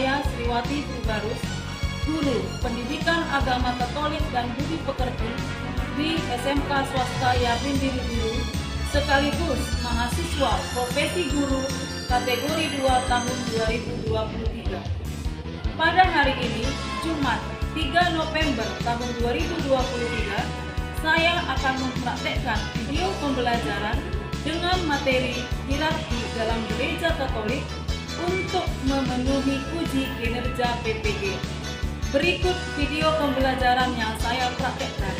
saya Sriwati Bugarus, Guru Pendidikan Agama Katolik dan Budi Pekerti di SMK Swasta Yardin Biru, sekaligus mahasiswa profesi guru kategori 2 tahun 2023. Pada hari ini, Jumat 3 November tahun 2023, saya akan mempraktekkan video pembelajaran dengan materi hierarki dalam Gereja Katolik untuk memenuhi uji kinerja PPG. Berikut video pembelajaran yang saya praktekkan.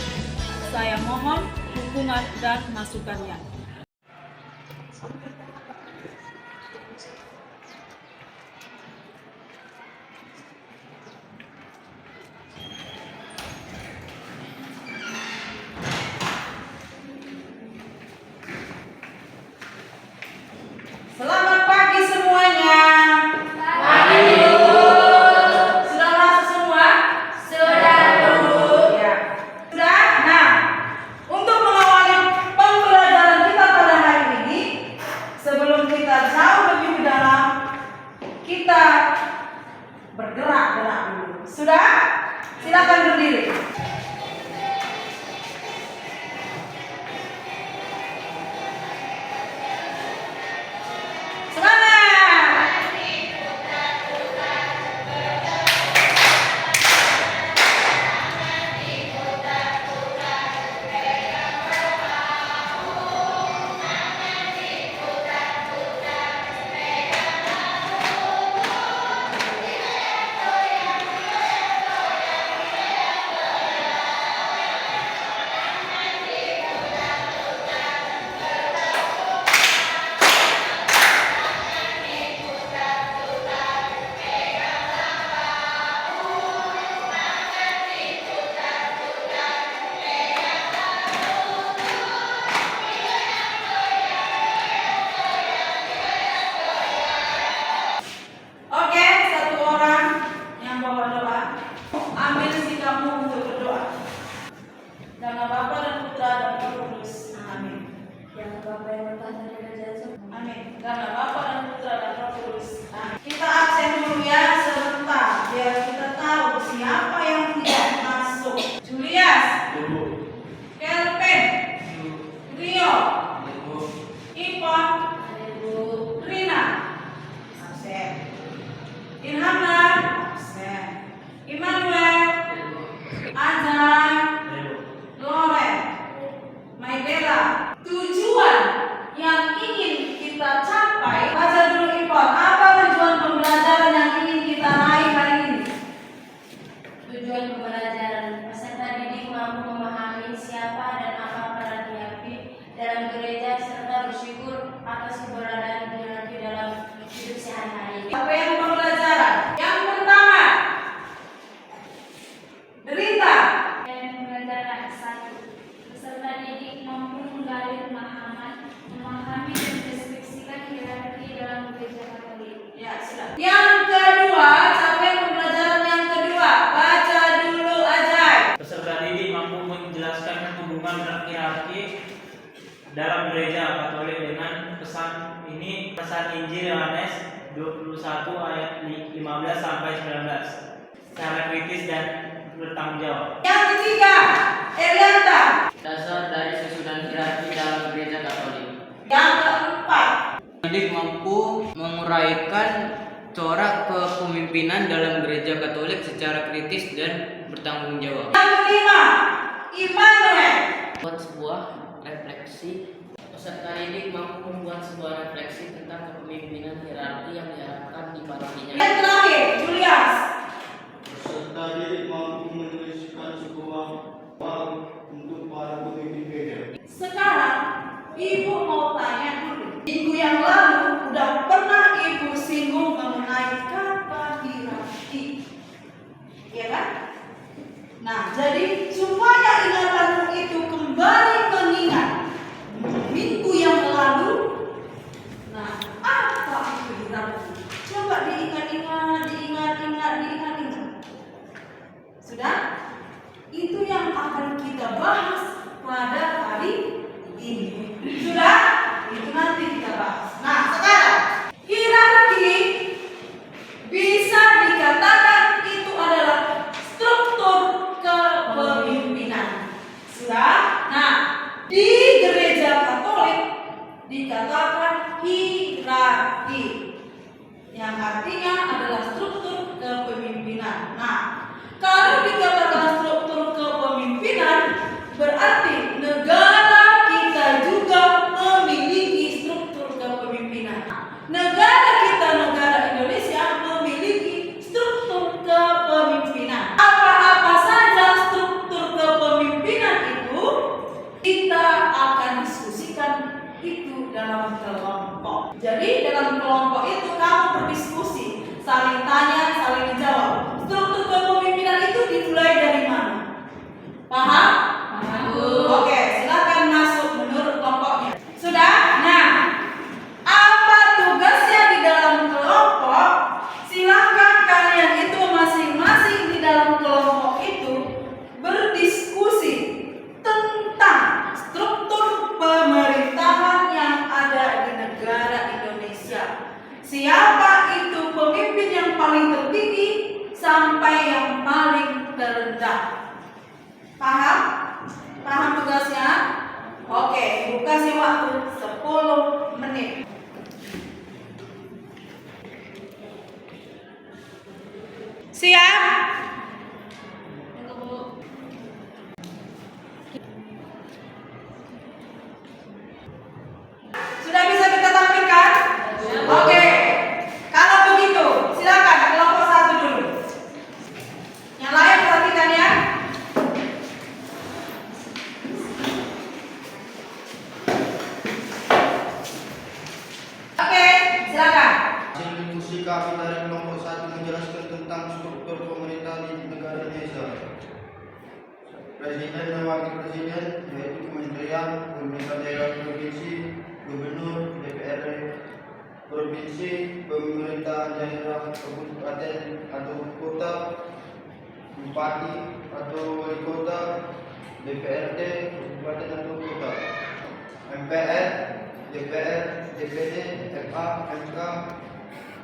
Saya mohon dukungan dan masukannya. Selamat pagi semuanya. Pagi, Bu. Sudah masuk semua? Sudah, Bu. Ya. Sudah? Nah, untuk mengawali pembelajaran kita pada hari ini, sebelum kita jauh lebih ke dalam, kita bergerak-gerak dulu. Sudah? Silakan berdiri. Oke, satu orang yang bawa doa, ambil sikapmu untuk berdoa. Nama Bapa dan Putra dan Roh Kudus. Amin. Yang Bapa yang bertata di kerajaan. Amin. Nama Bapa dan Putra dan Roh Kudus. Amin. Kita absen dulu ya sebentar, biar kita tahu siapa yang tidak masuk. Julius, Kelvin, Rio, Ipon, Rina, absen. Ilhamna, absen. Immanuel, Azan, Loren, Maidela. Tujuan yang ingin kita capai, baca dulu Ipon. Apa tujuan pembelajaran yang ingin kita raih hari ini? Tujuan pembelajaran peserta didik mampu memahami siapa dan apa peran hierarki dalam gereja serta bersyukur atas keberadaan hierarki dalam hidup sehari-hari. Apa yang pembelajaran? Yang pertama, derita. Dan pembelajaran 1. Peserta didik mampu menggali pemahaman, memahami dan mendeskripsikan hierarki dalam gereja Katolik. Ya, silakan. Yang kedua, capaian pembelajaran yang kedua. Baca dulu Ajay. Peserta didik mampu menjelaskan hubungan hierarki dalam gereja Katolik dengan pesan ini, pesan Injil Yohanes 21 ayat 15 sampai 19 secara kritis dan bertanggung jawab. Yang ketiga, Elianta. Dasar dari susunan hierarki dalam gereja Katolik. Yang keempat, Didik mampu menguraikan corak kepemimpinan dalam gereja Katolik secara kritis dan bertanggung jawab. yang kelima, Immanuel. Membuat sebuah refleksi. Peserta didik mampu membuat sebuah refleksi tentang kepemimpinan hierarki yang diharapkan di parokinya. Yang terakhir, Julius. Peserta didik mampu menuliskan sebuah bab untuk para pemimpin gereja. Sekarang, Ibu mau tanya dulu. Minggu yang lalu udah pernah Ibu singgung mengenai kata hierarki, ya kan? Nah, jadi supaya ingatanmu itu kembali mengingat minggu yang lalu, nah apa itu hierarki? Coba diingat. Sudah? Itu yang akan kita bahas pada hari ini. Sudah? Itu nanti kita bahas. Nah, sekarang hierarki bisa bedah. Paham? Paham tugasnya? Oke, Ibu kasih waktu 10 menit. Siap? Sudah bisa kita tampilkan? Oke. Kalau begitu, silakan kelompok 1 dulu. Yang lain perhatikan ya. Oke, silakan. Hasil diskusi kami dari kelompok 1 menjelaskan tentang struktur pemerintahan di negara Indonesia. Presiden dan wakil presiden, yaitu kementerian, pemerintah daerah provinsi, gubernur, DPRD provinsi, pemerintah daerah kabupaten atau kota, bupati atau wali kota, DPRD kabupaten atau kota, MPR, DPR, DPD, FA, MK,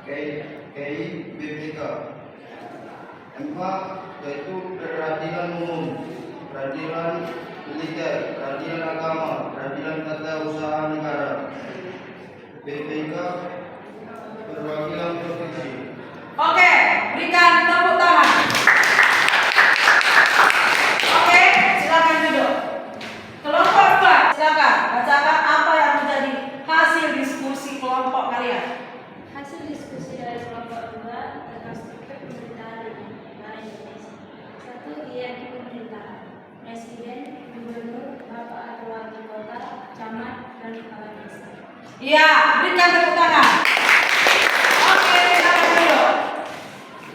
KI, BPK. MK yaitu peradilan umum, peradilan militer, peradilan agama, peradilan tata usaha negara. BPK perwakilan provinsi. Oke, berikan tepuk tangan. Oke, silakan duduk. Kelompok 4, silakan bacakan apa yang menjadi hasil diskusi kelompok kalian. Hasil diskusi dari kelompok 2 tentang struktur pemerintahan di negara Indonesia. 1. Hierarki pemerintahan. Presiden, gubernur, bapak atau wali kota, camat, dan kepala desa. Iya, berikan tepuk tangan. Oke, silakan duduk.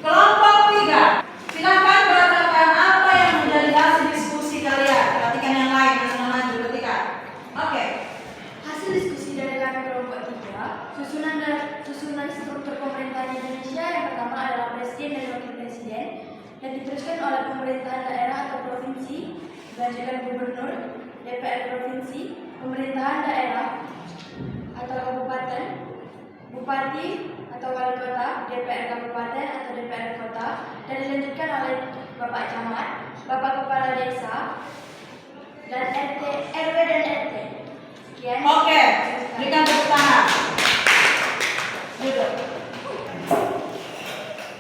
Kelompok 3, silakan bacakan apa yang menjadi hasil diskusi kalian. Perhatikan yang lain, jangan lanjut ketika. Oke. Hasil diskusi dari kami kelompok 3, susunan struktur pemerintahan Indonesia yang pertama adalah presiden dan wakil presiden yang diteruskan oleh pemerintahan daerah atau provinsi, dilanjutkan gubernur, DPR provinsi, pemerintahan daerah atau kabupaten, bupati atau wali kota, DPR kabupaten atau DPR kota, dan dilanjutkan oleh bapak camat, bapak kepala desa, dan RT, RW dan RT. Sekian. Oke, berikan tepuk tangan. Duduk.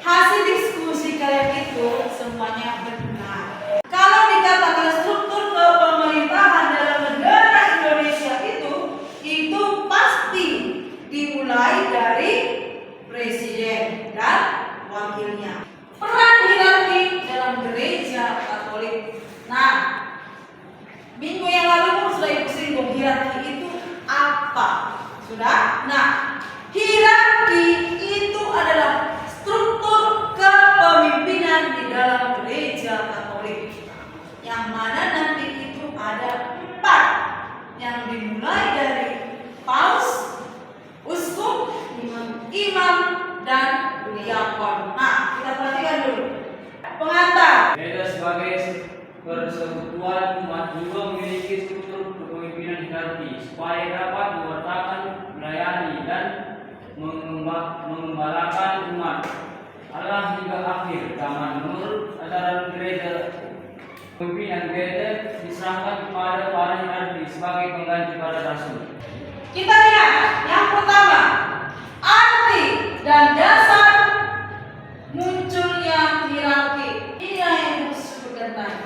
Hasil diskusi kalian itu semuanya benar. Kalau dikatakan struktur kepemerintahan dalam negara Indonesia itu pasti dimulai dari presiden dan wakilnya. Peran hierarki dalam gereja Katolik. Nah, minggu yang lalu pun sudah ibu singgung hierarki itu apa? Sudah? Nah, hierarki itu adalah struktur kepemimpinan di dalam gereja Katolik, yang mana nanti itu ada 4 yang dimulai dari paus, uskup, imam, dan diakon. Nah, kita perhatikan dulu. Pengantar. Gereja sebagai persekutuan umat juga memiliki struktur kepemimpinan hierarki supaya dapat mewartakan, melayani, dan mengembalakan umat Allah hingga akhir zaman. Menurut ajaran gereja, pimpinan gereja diserahkan kepada para hierarki sebagai pengganti para rasul. Kita lihat yang pertama, arti dan dasar munculnya hierarki. Inilah yang disebutkan tadi.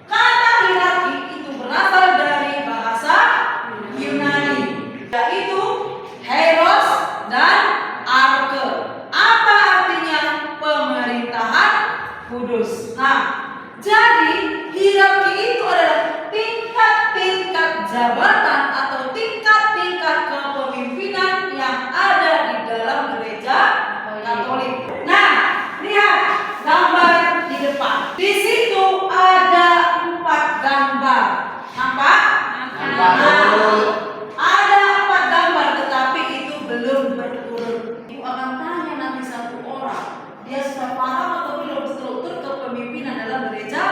Kata hierarki itu berasal dari bahasa Yunani, yaitu hieros dan arke. Apa artinya? Pemerintahan kudus. Nah, jadi hierarki itu adalah tingkat-tingkat jabatan atau tingkat-tingkat kepemimpinan yang ada di dalam gereja Katolik. Nah, lihat gambar di depan. Di situ ada 4 gambar. Nampak? Ada 4 gambar, tetapi itu belum berurut. Ibu akan tanya nanti satu orang, dia sudah paham atau belum struktur kepemimpinan dalam gereja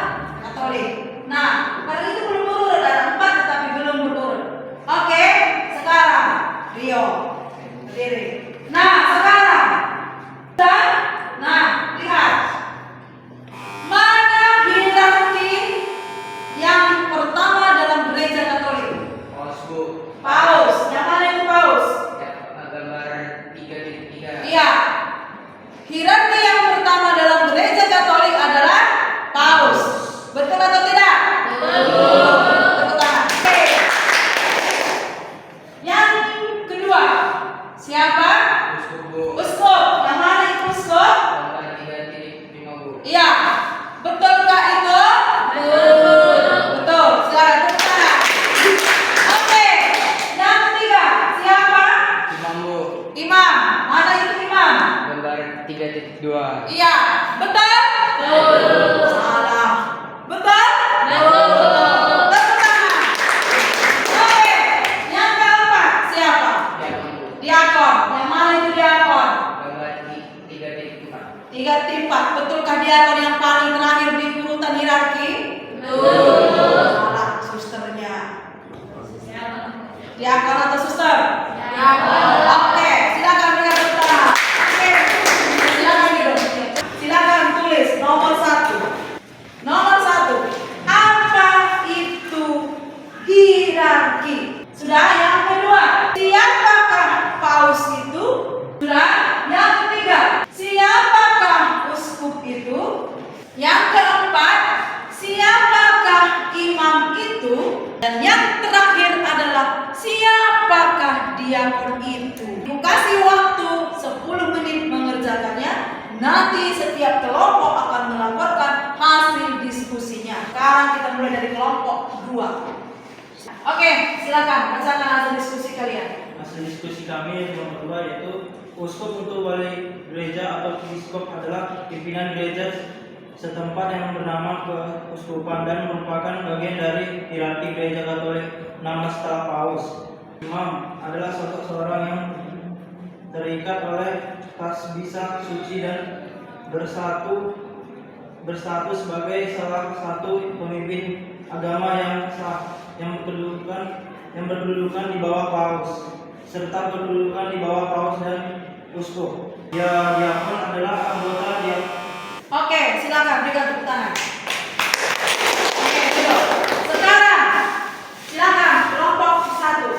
Katolik. Nah, karena itu belum berurut, ada 4 tetapi belum berurut. Oke, sekarang Rio berdiri. Nah, sekarang lihat mana hierarki Sekarang kita mulai dari kelompok 2. Oke, silakan bacakan hasil diskusi kalian. Hasil diskusi kami yang nomor 2 yaitu uskup untuk wali gereja atau biskop adalah pimpinan gereja setempat yang bernama keuskupan dan merupakan bagian dari hierarki gereja Katolik. Nama staf paus. Imam adalah sosok seorang yang terikat oleh tasbisa suci dan berstatus sebagai salah satu pemimpin agama yang sah, yang berkedudukan di bawah paus serta berkedudukan di bawah paus dan uskup. Diakon adalah anggota Oke, silakan berikan tepuk tangan. Oke, cukup. Sekarang silakan kelompok 1.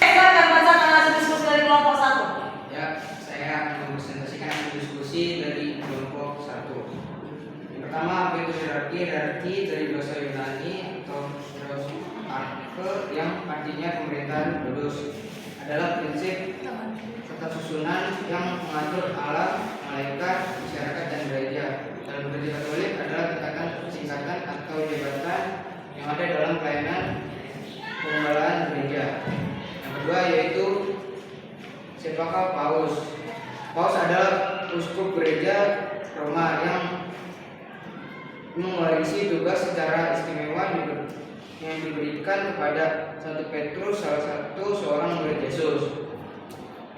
Silakan bacakan hasil diskusi dari kelompok 1. Ya, saya akan mempresentasikan hasil diskusi dari kelompok 1. Yang pertama, apa itu hierarki? Hierarki dari bahasa Yunani atau arke yang artinya pemerintahan kudus adalah prinsip serta susunan yang mengatur alam, malaikat, masyarakat, dan gereja. Dalam gereja Katolik adalah tingkatan atau jabatan yang ada dalam pelayanan penggembalaan gereja. Yang kedua yaitu siapakah paus? Paus adalah uskup gereja Roma yang mewarisi tugas secara istimewa yang diberikan kepada Santo Petrus, salah satu seorang murid Yesus.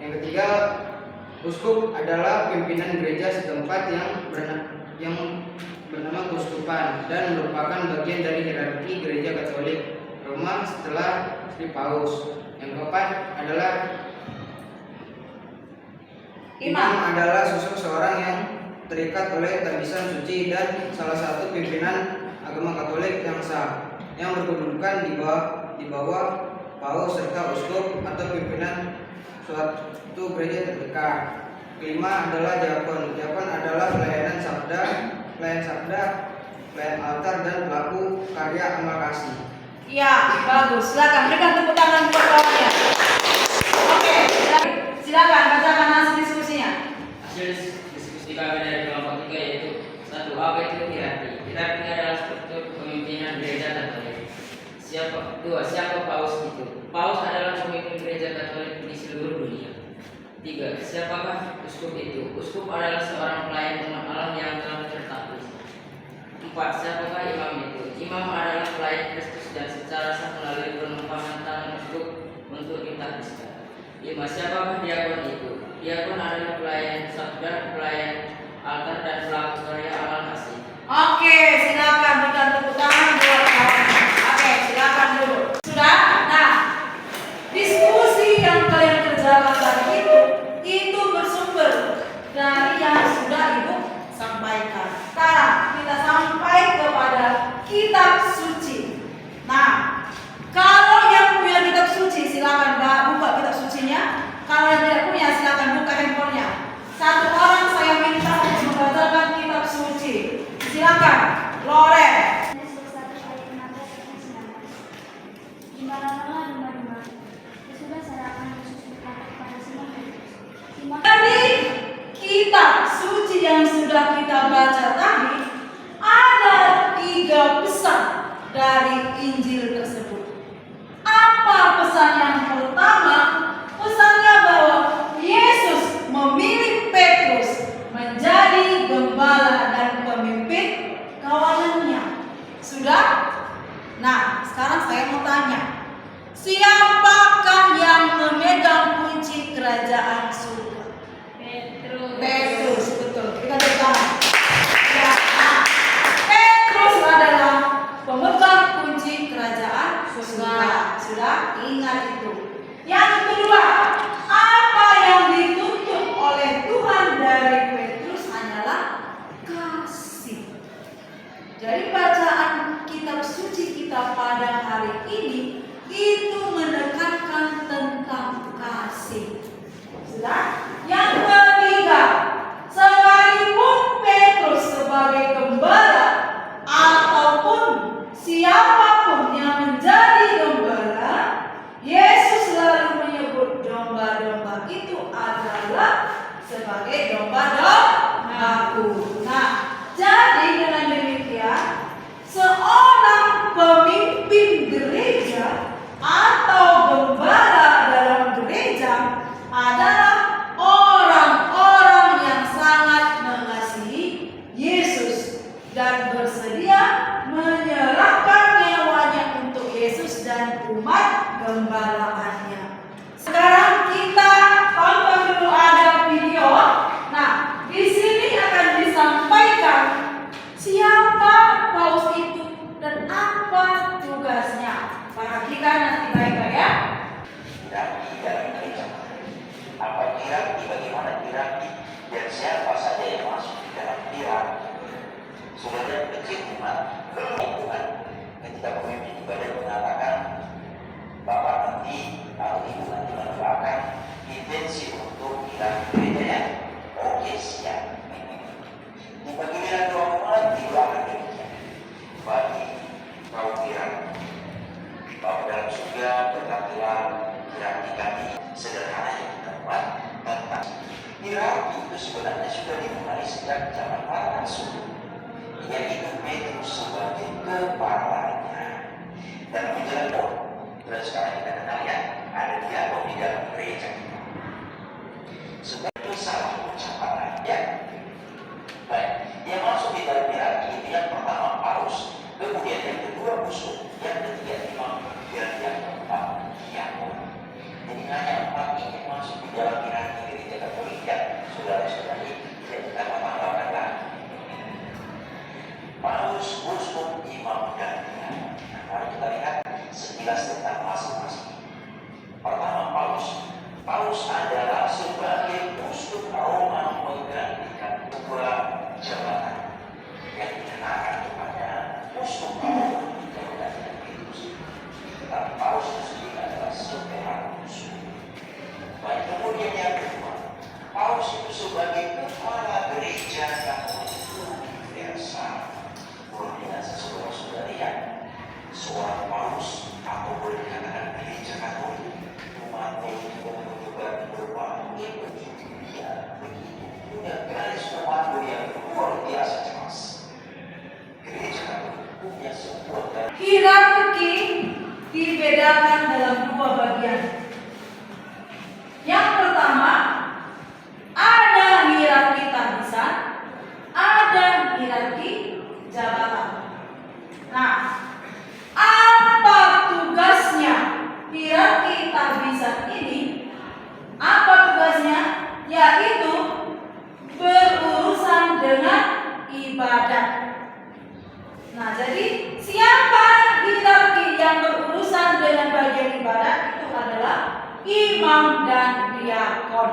Yang ketiga, uskup adalah pimpinan gereja setempat yang bernama keuskupan dan merupakan bagian dari hierarki gereja Katolik Roma setelah Sri Paus. Yang keempat adalah imam adalah sosok seorang yang terikat oleh tabisan suci dan salah satu pimpinan agama Katolik yang sah, yang berkedudukan di bawah paus serta uskup atau pimpinan suatu gereja terdekat. Kelima adalah diakon. Diakon adalah pelayan sabda, pelayan altar dan pelaku karya amal kasih. Ya, bagus. Silakan berikan tepuk tangan buat kawannya. Oke, silakan bacakan hasil diskusinya. Hasil diskusi kami dari kelompok 3 yaitu 1. Apa itu hierarki? Hierarki adalah struktur kepemimpinan gereja Katolik. 2. Siapa paus itu? Paus adalah pemimpin gereja Katolik di seluruh dunia. 3. Siapakah uskup itu? Uskup adalah seorang pelayan umat Allah yang telah tertatlis. 4. Siapakah imam itu? Imam adalah pelayan Kristus dan secara sah melalui penumpangan tangan uskup untuk ditakliskan. 5. Siapakah diakon itu? Diakon adalah pelayan sabda, pelayan altar dan pelaku karya amal kasih. Oke, silakan berikan tepuk tangan buat kawannya. Oke, silakan dulu. Sudah? Nah, diskusi yang kalian kerjakan tadi itu bersumber dari yang sudah Ibu sampaikan. Sekarang kita sampai kepada kitab suci. Nah, kalau yang punya kitab suci silakan buka kitab sucinya. Kalau yang tidak punya silakan buka handphonenya. Satu orang saya minta untuk membacakan kitab suci. Silakan, Loren. Dari kitab suci yang sudah kita baca tadi, ada 3 pesan dari Injil tersebut. Apa pesan yang pertama? Pesannya bahwa Yesus memilih Petrus menjadi gembala dan pemimpin kawanannya. Sudah? Nah, sekarang saya mau tanya, siapakah yang memegang kunci kerajaan surga? Petrus, betul. Kita dengar. Ya, Petrus adalah pemegang kunci kerajaan surga. Sudah? Ingat itu. Yang kedua, apa yang dituntut oleh Tuhan dari Petrus hanyalah kasih. Jadi bacaan kitab suci kita pada hari ini itu menekankan tentang kasih. Sudah? Yang ketiga, sekalipun Petrus sebagai gembala ataupun siapapun yang menjadi gembala, Yesus selalu menyebut domba-domba itu adalah sebagai domba-dombaku. Nah, jadi dengan demikian seorang dia menyerahkan nyawanya untuk Yesus dan umat gembalaannya. Sekarang kita tonton dulu ada video. Nah, di sini akan disampaikan siapa Paus itu dan apa tugasnya. Perhatikan nanti baik-baik ya. Hierarki dalam gereja. Apa hierarki? Bagaimana hierarki? Dan siapa saja yang masuk di dalam hierarki? Saudara kecil umat, Tuhan, ketika pemimpin ibadah mengatakan Bapak nanti atau Ibu nanti mendoakan intensi untuk hierarki gerejanya, oke siap. Di bagian doa umat didoakan demikian. Bagi kaum hierarki, Bapak dalam surga berkatilah hierarki kami sederhana yang kita buat tentang hierarki itu sebenarnya sudah dimulai sejak zaman para rasul, yaitu Petrus sebagai kepalanya dan menjelaskan. Dan sekarang kita kenal ya, ada dialog di dalam gereja kita. Sebagai salah ucapan ya. Baik, yang masuk di dalam hierarki itu yang pertama Paus, kemudian yang kedua Uskup, yang ketiga Imam, dan yang keempat Yakub. Jadi hanya 4 ini masuk di dalam hierarki gereja Katolik ya, saudara-saudari. Jadi kita tambahkanlah Paus, Uskup, Imam, dan Yakub. Nah, mari kita lihat sekilas tentang masing-masing. Pertama Paus adalah sebagai uskup Roma menggantikan sebuah jabatan yang dikenakan kepada uskup Roma yang menggantikan Petrus. Tetapi Paus itu sendiri adalah seorang uskup. Baik, kemudian yang kedua, Paus itu sebagai kepala gereja Katolik universal. Koordinasi saudara-saudari ya, seorang Paus atau boleh dikatakan gereja Katolik umat yang menunjukkan berbagai begitu punya garis komando yang luar biasa jelas. Gereja Katolik punya sebuah garis. Hierarki dibedakan dalam 2 bagian. Yang pertama, ada hierarki tahbisan, ada hierarki jabatan. Nah, apa tugasnya hierarki tahbisan ini? Apa tugasnya? Yaitu berurusan dengan ibadat. Nah, jadi siapa hierarki yang berurusan dengan bagian ibadat? Itu adalah imam dan diakon.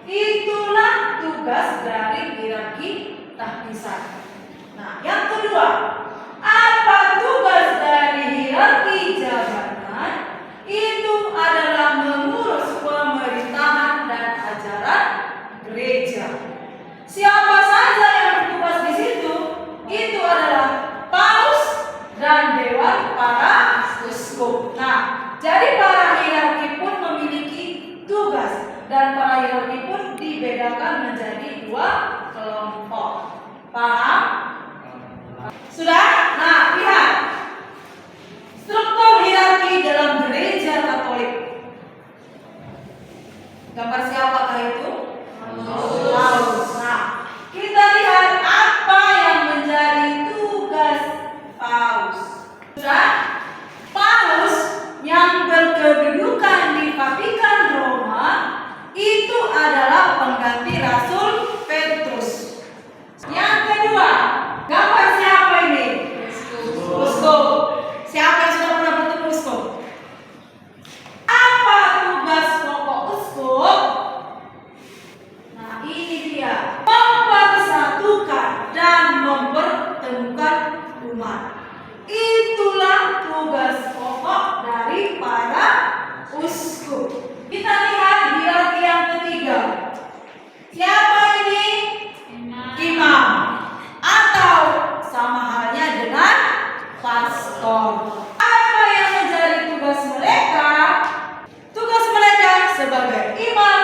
Itulah tugas dari hierarki tahbisan. Nah, yang kedua, apa tugas dari hierarki jabatan? Itu adalah mengurus pemerintahan dan ajaran gereja. Siapa saja yang bertugas di situ? Itu adalah Paus dan dewan para uskup. Nah, jadi para hierarki pun memiliki tugas dan para hierarki pun dibedakan menjadi 2 kelompok. Paham? Sudah? Nah, lihat struktur hierarki dalam gereja Katolik. Gambar siapakah itu? Paus. Nah, kita lihat apa yang menjadi tugas Paus. Sudah? Paus yang berkedudukan di Vatikan Roma itu adalah pengganti Rasul Petrus. Yang kedua, gambar siapa ini? Uskup. Siapa yang sudah pernah bertemu uskup? Apa tugas pokok uskup? Nah, ini dia. Mempersatukan dan mempertemukan umat. Itulah tugas pokok dari para uskup. Kita lihat hierarki yang ketiga. Siapa ini? Imam. Atau sama halnya dengan pastor. Apa yang menjadi tugas mereka? Tugas mereka sebagai imam,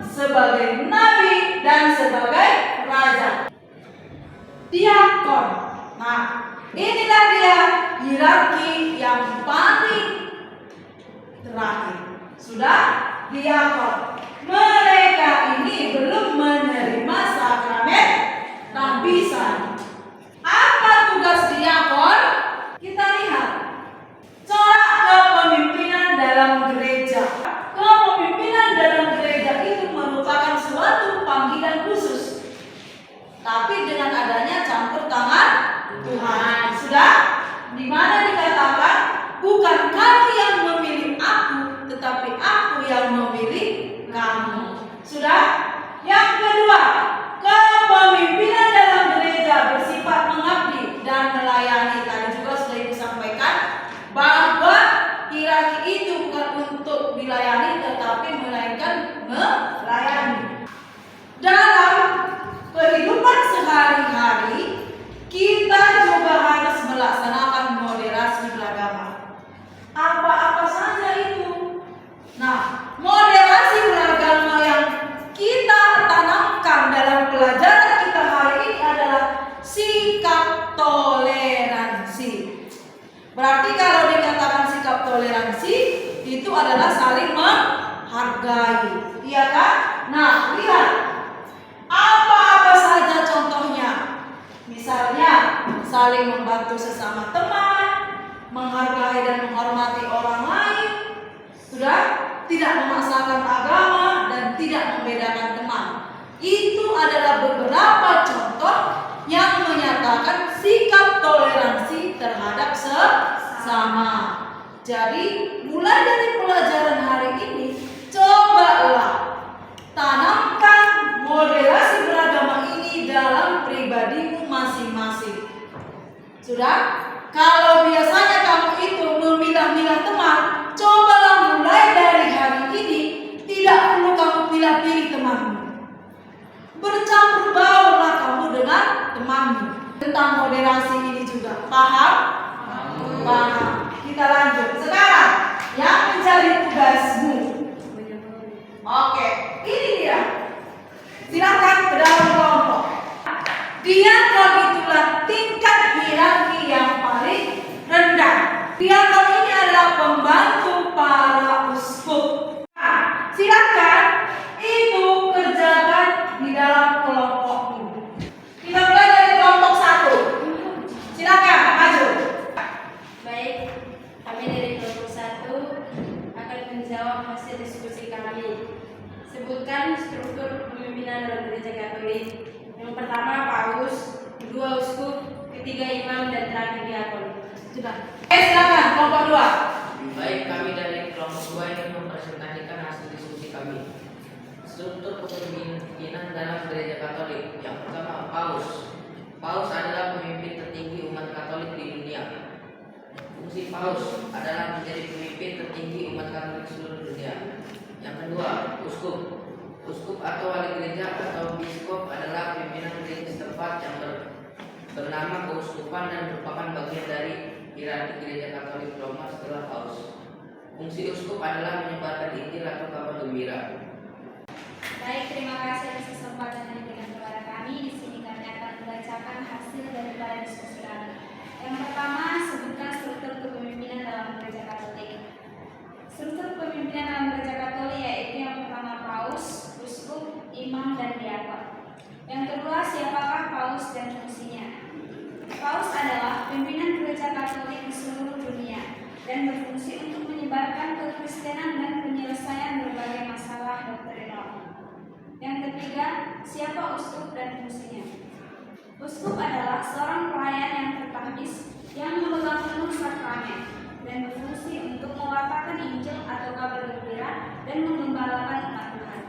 sebagai nabi, dan sebagai raja. Diakon. Nah, inilah dia hierarki yang paling terakhir. Sudah? Diakon. Mereka ini belum menerima sakramen tahbisan. Apa tugas tugas diakon? Kita lihat corak kepemimpinan dalam gereja. Kepemimpinan dalam gereja itu merupakan suatu panggilan khusus, tapi dengan adanya campur tangan Tuhan. Sudah? Di mana dikatakan bukan kamu yang memilih aku, tetapi aku yang memilih kamu. Sudah? Yang kedua, kepemimpinan dalam gereja bersifat mengabdi dan melayani. Tadi juga sudah Ibu sampaikan bahwa hierarki itu bukan untuk dilayani, tetapi melainkan melayani. Dalam kehidupan sehari-hari kita juga harus melaksanakan moderasi beragama. Apa-apa saja itu. Nah, moderasi beragama yang kita tanamkan dalam pelajaran kita hari ini adalah sikap toleransi. Berarti kalau dikatakan sikap toleransi itu adalah saling menghargai. Iya kan? Nah, lihat. Apa-apa saja contohnya. Misalnya saling membantu sesama teman, menghargai dan menghormati orang lain. Sudah? Tidak memaksakan agama dan tidak membedakan teman. Itu adalah beberapa contoh yang menyatakan sikap toleransi terhadap sesama. Jadi mulai dari pelajaran hari ini, cobalah tanamkan moderasi beragama ini dalam pribadimu masing-masing. Sudah? Kalau biasanya kamu itu memilah-milah teman, cobalah mulai dari hari ini tidak perlu kamu pilih-pilih temanmu. Bercampur baurlah kamu dengan temanmu. Tentang moderasi ini juga paham? Paham. Kita lanjut. Sekarang yang menjadi tugasmu. Oke, ini dia. Silakan ke dalam kelompok. Diakon itulah tingkat hierarki yang paling rendah. Diakon ini adalah pembantu para uskup. Nah, silakan itu kerjakan di dalam kelompokmu. Kita mulai dari kelompok 1. Silakan maju. Baik, kami dari kelompok 1 akan menjawab hasil diskusi kami. Sebutkan struktur pemimpinan dalam gereja Katolik. Yang pertama paus, kedua uskup, ketiga imam, dan terakhir diakon. Sudah. Silakan kelompok 2. Baik, kami dari kelompok 2 ingin mempresentasikan hasil diskusi kami. Struktur kepemimpinan dalam gereja Katolik. Yang pertama paus. Paus adalah pemimpin tertinggi umat Katolik di dunia. Fungsi paus adalah menjadi pemimpin tertinggi umat Katolik seluruh dunia. Yang kedua, uskup. Uskup atau wali gereja atau biskop adalah pimpinan gereja setempat yang bernama keuskupan dan merupakan bagian dari hierarki gereja Katolik Roma setelah paus. Fungsi uskup adalah menyebarkan Injil atau kabar gembira. Baik, terima kasih atas kesempatan yang diberikan kepada kami. Di sini kami akan membacakan hasil daripada diskusi kami. Yang pertama, sebutkan struktur kepemimpinan dalam gereja Katolik. Struktur kepemimpinan dalam gereja Katolik yaitu yang pertama paus, uskup, imam, dan diakon. Yang kedua, siapakah paus dan fungsinya? Paus adalah pimpinan gereja Katolik di seluruh dunia dan berfungsi untuk menyebarkan kekristenan dan penyelesaian berbagai masalah doktrinal. Yang ketiga, siapa uskup dan fungsinya? Uskup adalah seorang pelayan yang tertahbis yang memegang penuh sakramen dan berfungsi untuk mewartakan Injil atau kabar gembira dan menggembalakan umat Tuhan.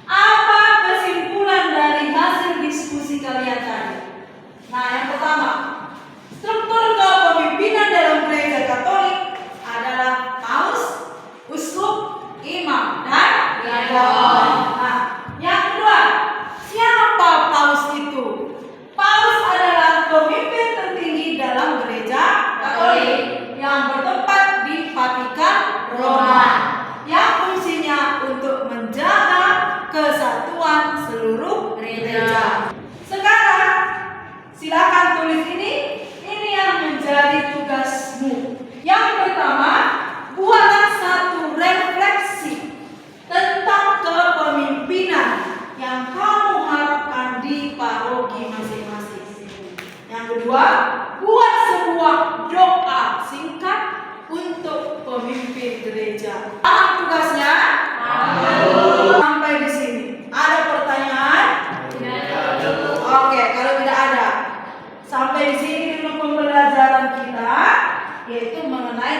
Apa kesimpulan dari hasil diskusi kalian tadi? Nah, yang pertama, struktur kepemimpinan dalam gereja Katolik adalah paus, uskup, imam, dan diakon. Nah, yang kedua, siapa paus itu? Paus adalah pemimpin tertinggi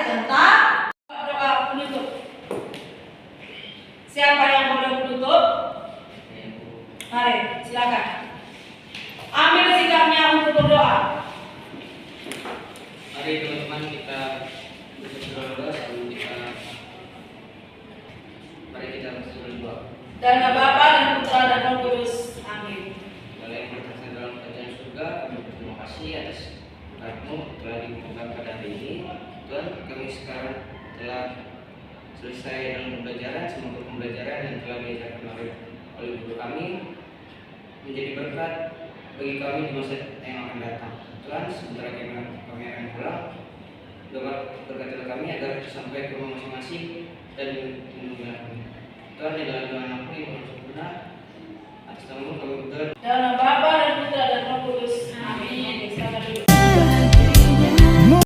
tentang doa penutup. Siapa yang boleh menutup? Mari, silakan. Ambil sikapnya untuk berdoa. Mari teman-teman kita berdoa sebelum kita berdoa. Dan nama Bapa dan Putra dan Roh Kudus. Amin. Segala yang berkata dalam kerajaan surga, kami berterima kasih atas berkat-Mu telah dibukakan pada hari ini. Tuhan, kami sekarang telah selesai dalam pembelajaran, semoga pembelajaran yang telah diajarkan oleh guru kami menjadi berkat bagi kami di masa yang akan datang. Tuhan, sebentar lagi kami akan pulang. Doa berkatilah kami agar sampai ke rumah masing-masing dan lindungilah kami. Tuhan, di dalam doa aku yang benar, atas nama kami berdoa. Dalam nama Bapa dan Putra dan Roh Kudus.